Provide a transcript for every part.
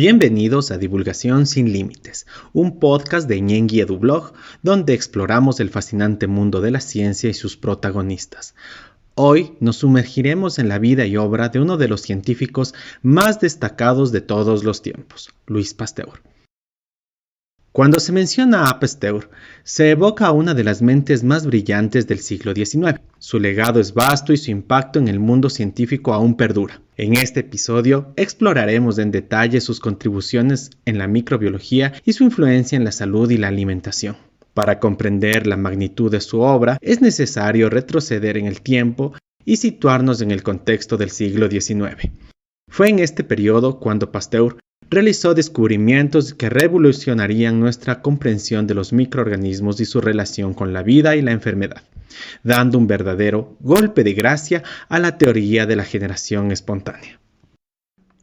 Bienvenidos a Divulgación Sin Límites, un podcast de Ñengui EduBlog, donde exploramos el fascinante mundo de la ciencia y sus protagonistas. Hoy nos sumergiremos en la vida y obra de uno de los científicos más destacados de todos los tiempos, Louis Pasteur. Cuando se menciona a Pasteur, se evoca a una de las mentes más brillantes del siglo XIX. Su legado es vasto y su impacto en el mundo científico aún perdura. En este episodio exploraremos en detalle sus contribuciones en la microbiología y su influencia en la salud y la alimentación. Para comprender la magnitud de su obra, es necesario retroceder en el tiempo y situarnos en el contexto del siglo XIX. Fue en este periodo cuando Pasteur realizó descubrimientos que revolucionarían nuestra comprensión de los microorganismos y su relación con la vida y la enfermedad, dando un verdadero golpe de gracia a la teoría de la generación espontánea.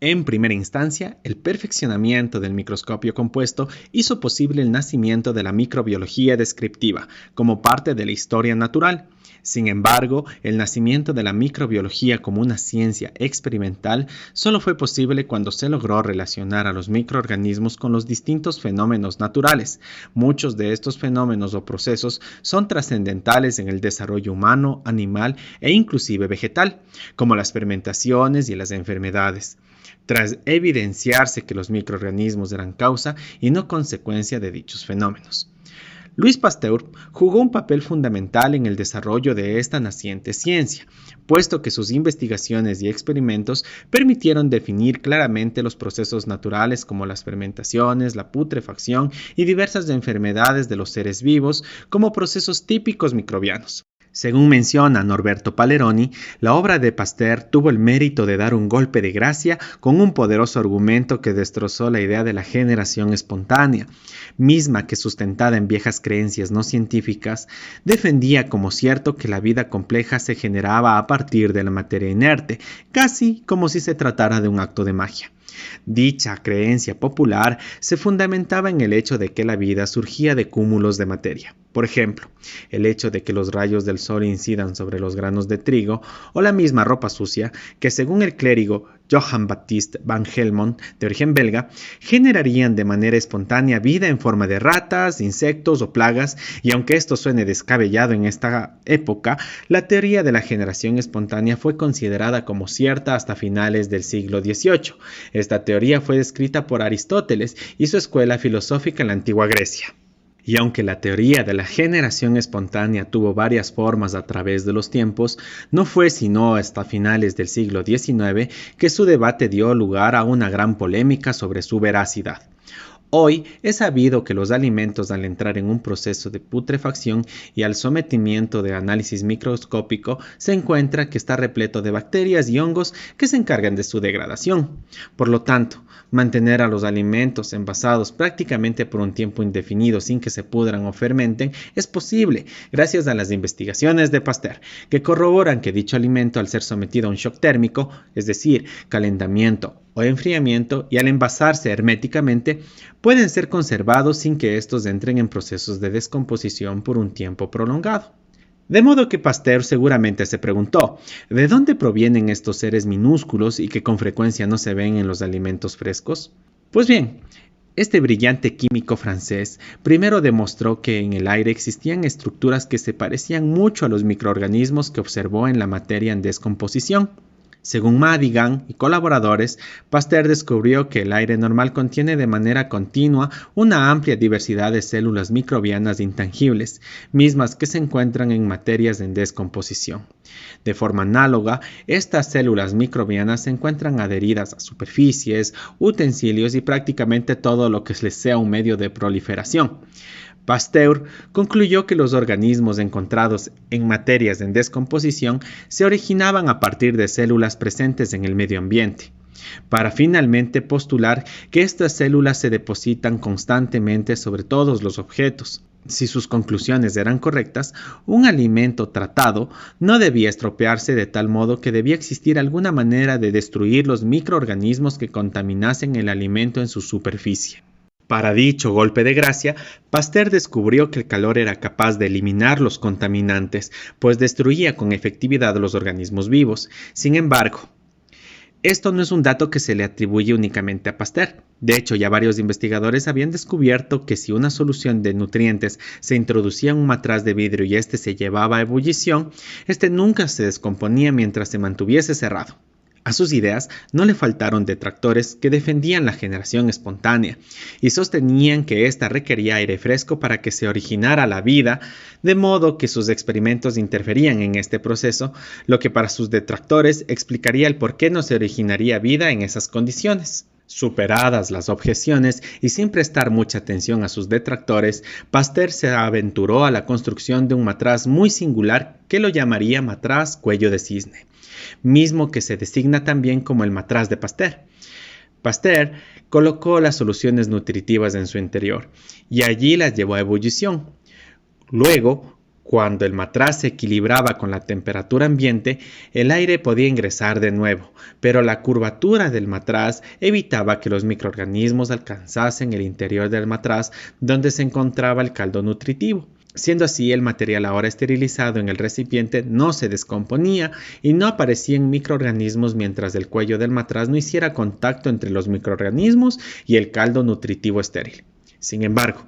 En primera instancia, el perfeccionamiento del microscopio compuesto hizo posible el nacimiento de la microbiología descriptiva como parte de la historia natural. Sin embargo, el nacimiento de la microbiología como una ciencia experimental solo fue posible cuando se logró relacionar a los microorganismos con los distintos fenómenos naturales. Muchos de estos fenómenos o procesos son trascendentales en el desarrollo humano, animal e inclusive vegetal, como las fermentaciones y las enfermedades, tras evidenciarse que los microorganismos eran causa y no consecuencia de dichos fenómenos. Louis Pasteur jugó un papel fundamental en el desarrollo de esta naciente ciencia, puesto que sus investigaciones y experimentos permitieron definir claramente los procesos naturales como las fermentaciones, la putrefacción y diversas enfermedades de los seres vivos como procesos típicos microbianos. Según menciona Norberto Paleroni, la obra de Pasteur tuvo el mérito de dar un golpe de gracia con un poderoso argumento que destrozó la idea de la generación espontánea, misma que sustentada en viejas creencias no científicas, defendía como cierto que la vida compleja se generaba a partir de la materia inerte, casi como si se tratara de un acto de magia. Dicha creencia popular se fundamentaba en el hecho de que la vida surgía de cúmulos de materia. Por ejemplo, el hecho de que los rayos del sol incidan sobre los granos de trigo o la misma ropa sucia que, según el clérigo Johann Baptist van Helmont, de origen belga, generarían de manera espontánea vida en forma de ratas, insectos o plagas, y aunque esto suene descabellado en esta época, la teoría de la generación espontánea fue considerada como cierta hasta finales del siglo XVIII. Esta teoría fue descrita por Aristóteles y su escuela filosófica en la antigua Grecia. Y aunque la teoría de la generación espontánea tuvo varias formas a través de los tiempos, no fue sino hasta finales del siglo XIX que su debate dio lugar a una gran polémica sobre su veracidad. Hoy es sabido que los alimentos, al entrar en un proceso de putrefacción y al sometimiento de análisis microscópico, se encuentra que está repleto de bacterias y hongos que se encargan de su degradación. Por lo tanto, mantener a los alimentos envasados prácticamente por un tiempo indefinido sin que se pudran o fermenten es posible gracias a las investigaciones de Pasteur, que corroboran que dicho alimento, al ser sometido a un shock térmico, es decir, calentamiento o enfriamiento, y al envasarse herméticamente, pueden ser conservados sin que estos entren en procesos de descomposición por un tiempo prolongado. De modo que Pasteur seguramente se preguntó, ¿de dónde provienen estos seres minúsculos y que con frecuencia no se ven en los alimentos frescos? Pues bien, este brillante químico francés primero demostró que en el aire existían estructuras que se parecían mucho a los microorganismos que observó en la materia en descomposición. Según Madigan y colaboradores, Pasteur descubrió que el aire normal contiene de manera continua una amplia diversidad de células microbianas intangibles, mismas que se encuentran en materias en descomposición. De forma análoga, estas células microbianas se encuentran adheridas a superficies, utensilios y prácticamente todo lo que les sea un medio de proliferación. Pasteur concluyó que los organismos encontrados en materias en descomposición se originaban a partir de células presentes en el medio ambiente, para finalmente postular que estas células se depositan constantemente sobre todos los objetos. Si sus conclusiones eran correctas, un alimento tratado no debía estropearse de tal modo que debía existir alguna manera de destruir los microorganismos que contaminasen el alimento en su superficie. Para dicho golpe de gracia, Pasteur descubrió que el calor era capaz de eliminar los contaminantes, pues destruía con efectividad los organismos vivos. Sin embargo, Esto no es un dato que se le atribuye únicamente a Pasteur. De hecho, ya varios investigadores habían descubierto que si una solución de nutrientes se introducía en un matraz de vidrio y este se llevaba a ebullición, este nunca se descomponía mientras se mantuviese cerrado. A sus ideas no le faltaron detractores que defendían la generación espontánea y sostenían que ésta requería aire fresco para que se originara la vida, de modo que sus experimentos interferían en este proceso, lo que para sus detractores explicaría el por qué no se originaría vida en esas condiciones. Superadas las objeciones y sin prestar mucha atención a sus detractores, Pasteur se aventuró a la construcción de un matraz muy singular que lo llamaría matraz cuello de cisne, mismo que se designa también como el matraz de Pasteur. Pasteur colocó las soluciones nutritivas en su interior y allí las llevó a ebullición. Luego, cuando el matraz se equilibraba con la temperatura ambiente, el aire podía ingresar de nuevo, pero la curvatura del matraz evitaba que los microorganismos alcanzasen el interior del matraz donde se encontraba el caldo nutritivo. Siendo así, el material ahora esterilizado en el recipiente no se descomponía y no aparecían microorganismos mientras el cuello del matraz no hiciera contacto entre los microorganismos y el caldo nutritivo estéril. Sin embargo,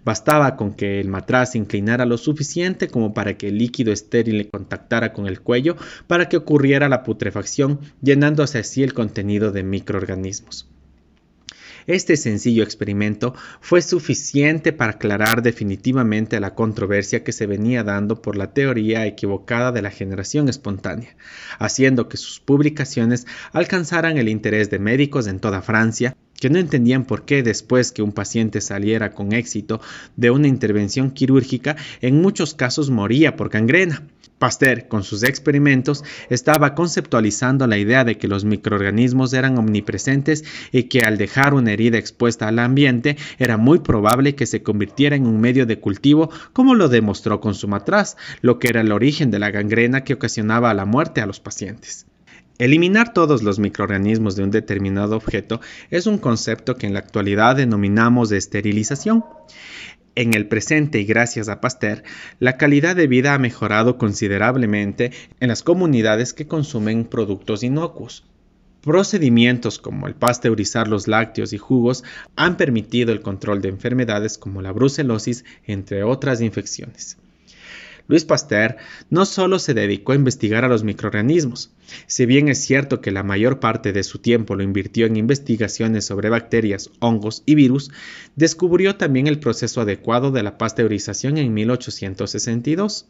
bastaba con que el matraz se inclinara lo suficiente como para que el líquido estéril contactara con el cuello para que ocurriera la putrefacción, llenándose así el contenido de microorganismos. Este sencillo experimento fue suficiente para aclarar definitivamente la controversia que se venía dando por la teoría equivocada de la generación espontánea, haciendo que sus publicaciones alcanzaran el interés de médicos en toda Francia, que no entendían por qué después que un paciente saliera con éxito de una intervención quirúrgica, en muchos casos moría por gangrena. Pasteur, con sus experimentos, estaba conceptualizando la idea de que los microorganismos eran omnipresentes y que al dejar una herida expuesta al ambiente era muy probable que se convirtiera en un medio de cultivo, como lo demostró con su matraz, lo que era el origen de la gangrena que ocasionaba la muerte a los pacientes. Eliminar todos los microorganismos de un determinado objeto es un concepto que en la actualidad denominamos de esterilización. En el presente y gracias a Pasteur, la calidad de vida ha mejorado considerablemente en las comunidades que consumen productos inocuos. Procedimientos como el pasteurizar los lácteos y jugos han permitido el control de enfermedades como la brucelosis, entre otras infecciones. Louis Pasteur no solo se dedicó a investigar a los microorganismos. Si bien es cierto que la mayor parte de su tiempo lo invirtió en investigaciones sobre bacterias, hongos y virus, descubrió también el proceso adecuado de la pasteurización en 1862.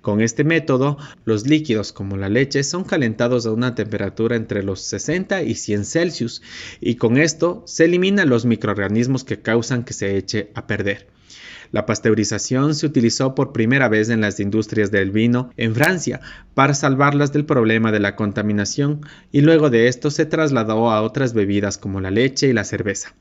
Con este método, los líquidos como la leche son calentados a una temperatura entre los 60 y 100 Celsius y con esto se eliminan los microorganismos que causan que se eche a perder. La pasteurización se utilizó por primera vez en las industrias del vino en Francia para salvarlas del problema de la contaminación y luego de esto se trasladó a otras bebidas como la leche y la cerveza.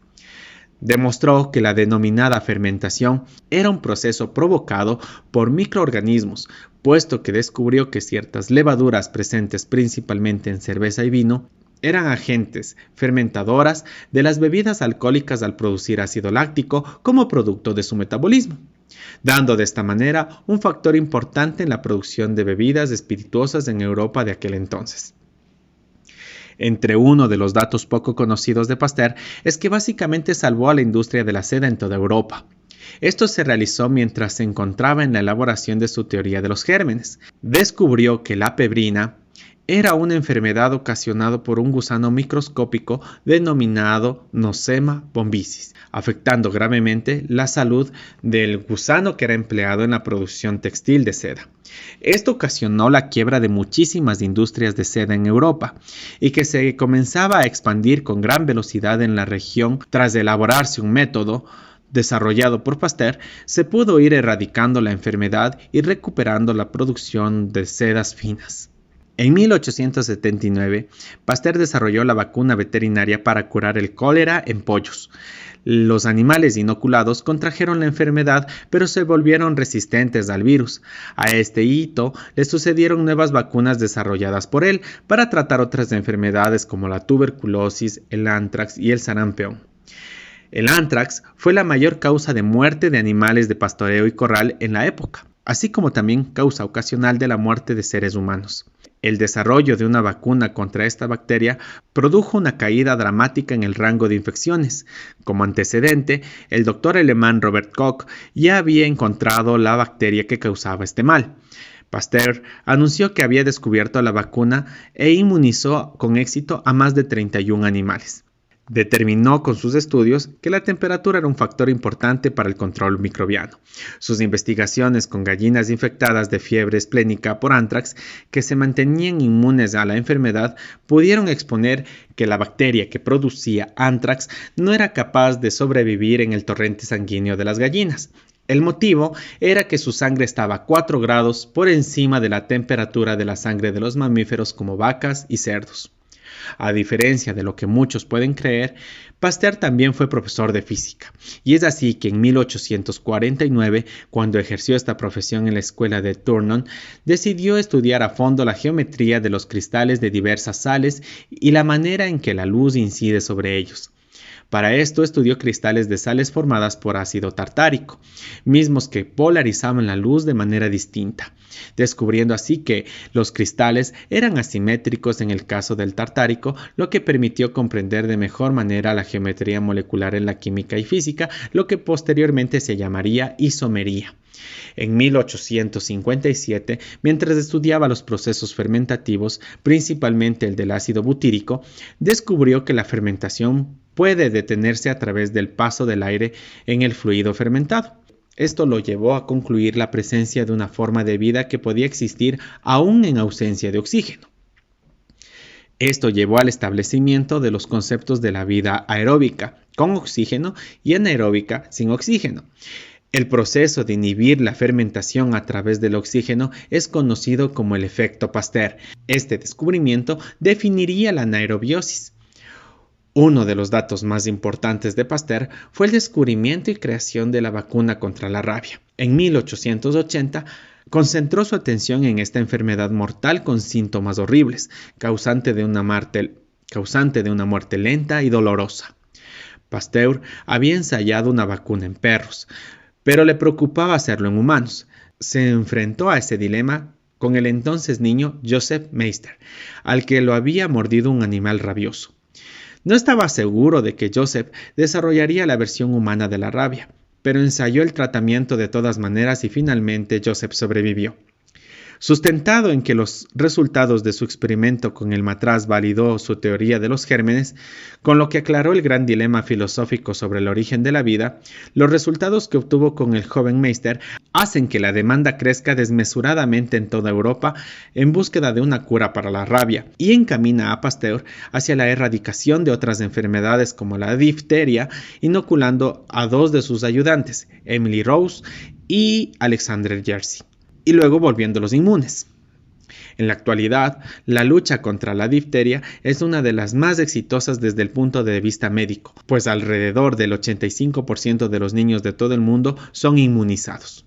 Demostró que la denominada fermentación era un proceso provocado por microorganismos, puesto que descubrió que ciertas levaduras presentes principalmente en cerveza y vino eran agentes fermentadoras de las bebidas alcohólicas al producir ácido láctico como producto de su metabolismo, dando de esta manera un factor importante en la producción de bebidas espirituosas en Europa de aquel entonces. Entre uno de los datos poco conocidos de Pasteur es que básicamente salvó a la industria de la seda en toda Europa. Esto se realizó mientras se encontraba en la elaboración de su teoría de los gérmenes. Descubrió que la pebrina era una enfermedad ocasionada por un gusano microscópico denominado Nosema bombycis, afectando gravemente la salud del gusano que era empleado en la producción textil de seda. Esto ocasionó la quiebra de muchísimas industrias de seda en Europa y que se comenzaba a expandir con gran velocidad en la región. Tras elaborarse un método desarrollado por Pasteur, se pudo ir erradicando la enfermedad y recuperando la producción de sedas finas. En 1879, Pasteur desarrolló la vacuna veterinaria para curar el cólera en pollos. Los animales inoculados contrajeron la enfermedad, pero se volvieron resistentes al virus. A este hito le sucedieron nuevas vacunas desarrolladas por él para tratar otras enfermedades como la tuberculosis, el antrax y el sarampión. El antrax fue la mayor causa de muerte de animales de pastoreo y corral en la época, así como también causa ocasional de la muerte de seres humanos. El desarrollo de una vacuna contra esta bacteria produjo una caída dramática en el rango de infecciones. Como antecedente, el doctor alemán Robert Koch ya había encontrado la bacteria que causaba este mal. Pasteur anunció que había descubierto la vacuna e inmunizó con éxito a más de 31 animales. Determinó con sus estudios que la temperatura era un factor importante para el control microbiano. Sus investigaciones con gallinas infectadas de fiebre esplénica por anthrax que se mantenían inmunes a la enfermedad pudieron exponer que la bacteria que producía anthrax no era capaz de sobrevivir en el torrente sanguíneo de las gallinas. El motivo era que su sangre estaba 4 grados por encima de la temperatura de la sangre de los mamíferos como vacas y cerdos. A diferencia de lo que muchos pueden creer, Pasteur también fue profesor de física, y es así que en 1849, cuando ejerció esta profesión en la escuela de Tournon, decidió estudiar a fondo la geometría de los cristales de diversas sales y la manera en que la luz incide sobre ellos. Para esto estudió cristales de sales formadas por ácido tartárico, mismos que polarizaban la luz de manera distinta, descubriendo así que los cristales eran asimétricos en el caso del tartárico, lo que permitió comprender de mejor manera la geometría molecular en la química y física, lo que posteriormente se llamaría isomería. En 1857, mientras estudiaba los procesos fermentativos, principalmente el del ácido butírico, descubrió que la fermentación puede detenerse a través del paso del aire en el fluido fermentado. Esto lo llevó a concluir la presencia de una forma de vida que podía existir aún en ausencia de oxígeno. Esto llevó al establecimiento de los conceptos de la vida aeróbica con oxígeno y anaeróbica sin oxígeno. El proceso de inhibir la fermentación a través del oxígeno es conocido como el efecto Pasteur. Este descubrimiento definiría la anaerobiosis. Uno de los datos más importantes de Pasteur fue el descubrimiento y creación de la vacuna contra la rabia. En 1880, concentró su atención en esta enfermedad mortal con síntomas horribles, causante de una muerte lenta y dolorosa. Pasteur había ensayado una vacuna en perros, pero le preocupaba hacerlo en humanos. Se enfrentó a ese dilema con el entonces niño Joseph Meister, al que lo había mordido un animal rabioso. No estaba seguro de que Joseph desarrollaría la versión humana de la rabia, pero ensayó el tratamiento de todas maneras y finalmente Joseph sobrevivió. Sustentado en que los resultados de su experimento con el matraz validó su teoría de los gérmenes, con lo que aclaró el gran dilema filosófico sobre el origen de la vida, los resultados que obtuvo con el joven Meister hacen que la demanda crezca desmesuradamente en toda Europa en búsqueda de una cura para la rabia y encamina a Pasteur hacia la erradicación de otras enfermedades como la difteria, inoculando a 2 de sus ayudantes, Emily Rose y Alexander Jersey, y luego volviéndolos inmunes. En la actualidad, la lucha contra la difteria es una de las más exitosas desde el punto de vista médico, pues alrededor del 85% de los niños de todo el mundo son inmunizados.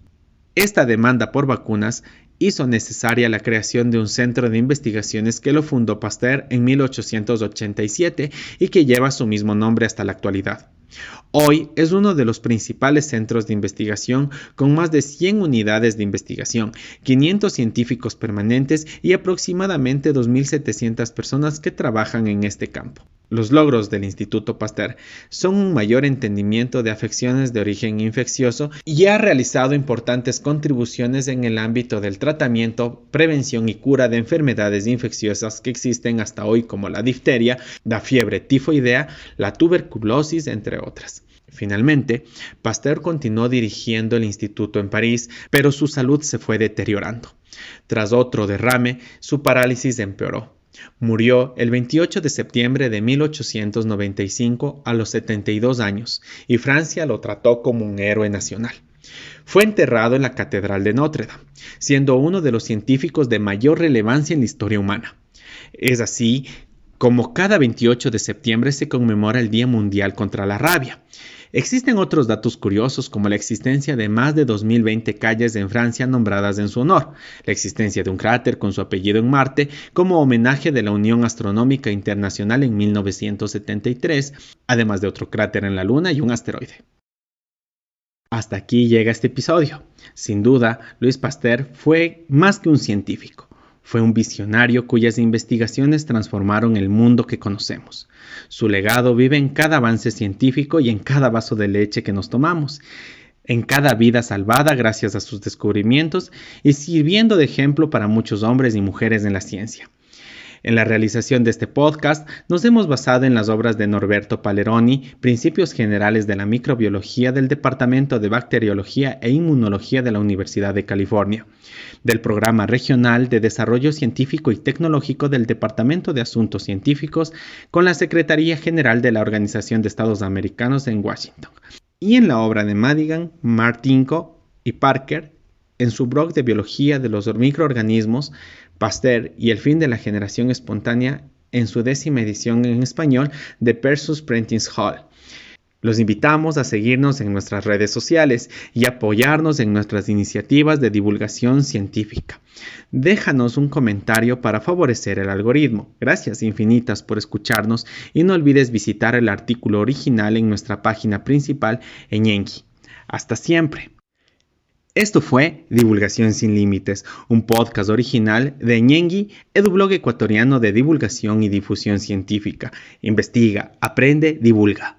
Esta demanda por vacunas hizo necesaria la creación de un centro de investigaciones que lo fundó Pasteur en 1887 y que lleva su mismo nombre hasta la actualidad. Hoy es uno de los principales centros de investigación con más de 100 unidades de investigación, 500 científicos permanentes y aproximadamente 2.700 personas que trabajan en este campo. Los logros del Instituto Pasteur son un mayor entendimiento de afecciones de origen infeccioso y ha realizado importantes contribuciones en el ámbito del tratamiento, prevención y cura de enfermedades infecciosas que existen hasta hoy como la difteria, la fiebre tifoidea, la tuberculosis, entre otras. Finalmente, Pasteur continuó dirigiendo el instituto en París, pero su salud se fue deteriorando. Tras otro derrame, su parálisis empeoró. Murió el 28 de septiembre de 1895 a los 72 años y Francia lo trató como un héroe nacional. Fue enterrado en la Catedral de Notre Dame, siendo uno de los científicos de mayor relevancia en la historia humana. Es así como cada 28 de septiembre se conmemora el Día Mundial contra la Rabia. Existen otros datos curiosos como la existencia de más de 2020 calles en Francia nombradas en su honor, la existencia de un cráter con su apellido en Marte como homenaje de la Unión Astronómica Internacional en 1973, además de otro cráter en la Luna y un asteroide. Hasta aquí llega este episodio. Sin duda, Louis Pasteur fue más que un científico. Fue un visionario cuyas investigaciones transformaron el mundo que conocemos. Su legado vive en cada avance científico y en cada vaso de leche que nos tomamos, en cada vida salvada gracias a sus descubrimientos y sirviendo de ejemplo para muchos hombres y mujeres en la ciencia. En la realización de este podcast nos hemos basado en las obras de Norberto Paleroni, Principios Generales de la Microbiología del Departamento de Bacteriología e Inmunología de la Universidad de California, del Programa Regional de Desarrollo Científico y Tecnológico del Departamento de Asuntos Científicos con la Secretaría General de la Organización de Estados Americanos en Washington, y en la obra de Madigan, Martinko y Parker en su blog de Biología de los Microorganismos, Pasteur y el fin de la generación espontánea en su 10ª edición en español de Persus Prentice Hall. Los invitamos a seguirnos en nuestras redes sociales y apoyarnos en nuestras iniciativas de divulgación científica. Déjanos un comentario para favorecer el algoritmo. Gracias infinitas por escucharnos y no olvides visitar el artículo original en nuestra página principal en Ñengi. Hasta siempre. Esto fue Divulgación Sin Límites, un podcast original de Ñengi, edublog ecuatoriano de divulgación y difusión científica. Investiga, aprende, divulga.